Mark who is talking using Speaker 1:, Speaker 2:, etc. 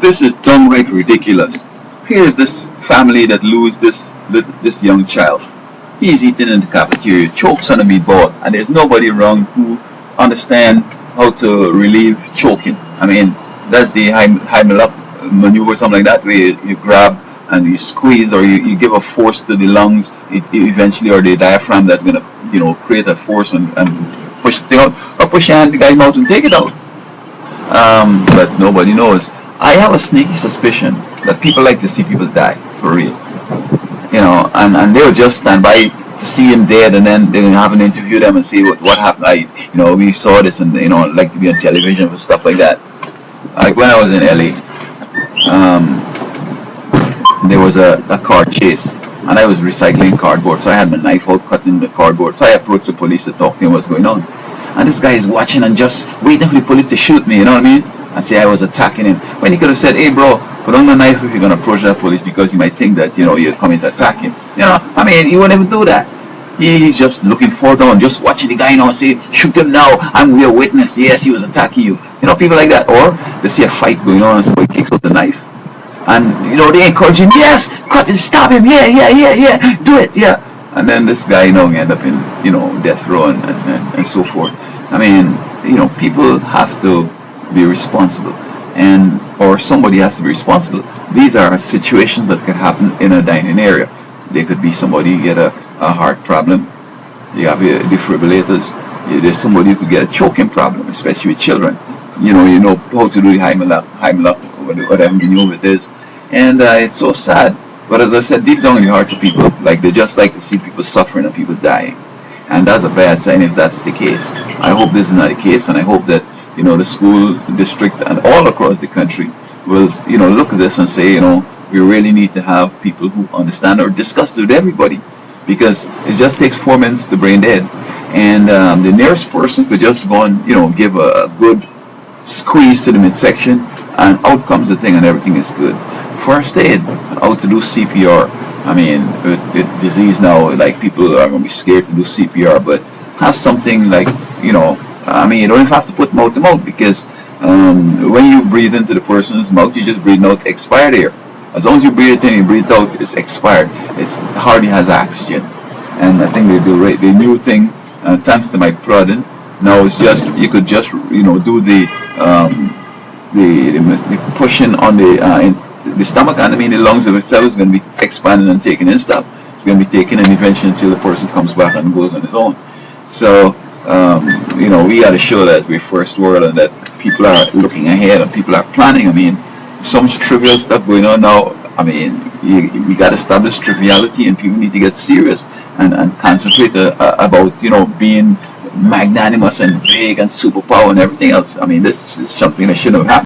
Speaker 1: This is downright ridiculous. Here's this family that lose this young child. He's eating in the cafeteria, chokes on a meatball, and there's nobody around who understand how to relieve choking. I mean, that's the Heimlich maneuver, something like that, where you grab and you squeeze, or you give a force to the lungs, eventually, or the diaphragm that's gonna, create a force and push the thing out, or push your hand the guy's mouth and take it out. But nobody knows. I have a sneaky suspicion that people like to see people die, for real. And they'll just stand by to see him dead, and then they'll have an interview them and see what happened. We saw this, and like to be on television and stuff like that. Like when I was in LA, there was a car chase, and I was recycling cardboard, so I had my knife out cutting the cardboard. So I approached the police to talk to him what's going on, and this guy is watching and just waiting for the police to shoot me. You know what I mean? And say I was attacking him. When he could have said, "Hey, bro, put on the knife if you're gonna approach that police, because you might think that you're coming to attack him." He wouldn't even do that. He's just looking forward down, just watching the guy say, "Shoot him now! We're a witness. Yes, he was attacking you." People like that. Or they see a fight going on, and somebody takes out the knife, and they encourage him. Yes, cut it, stab him. Yeah, do it. Yeah. And then this guy end up in death row and so forth. People have to be responsible, or somebody has to be responsible. These are situations that could happen in a dining area. There could be somebody get a heart problem. You have defibrillators. There's somebody who could get a choking problem, especially with children. You know how to do the Heimlich, whatever it is. And it's so sad. But as I said, deep down in the hearts of people, they just like to see people suffering and people dying. And that's a bad sign if that's the case. I hope this is not the case, and I hope that the school district and all across the country will look at this and say, we really need to have people who understand or discuss it with everybody, because it just takes 4 minutes to brain dead, and the nearest person could just go and give a good squeeze to the midsection, and out comes the thing, and everything is good. First aid, how to do CPR. With disease now, people are going to be scared to do CPR, but have something you don't even have to put mouth to mouth, because when you breathe into the person's mouth, you just breathe out expired air. As long as you breathe it in, you breathe it out, it's expired. It hardly has oxygen. And I think they do right. The new thing, thanks to my prodding, now it's just, you could just, do the pushing on the stomach, and the lungs of itself is going to be expanding and taking in stuff. It's going to be taken, and eventually until the person comes back and goes on his own. So, we got to show that we're first world, and that people are looking ahead and people are planning. So much trivial stuff going on now. We got to establish triviality, and people need to get serious and concentrate about being magnanimous and big and superpower and everything else. This is something that shouldn't have happened.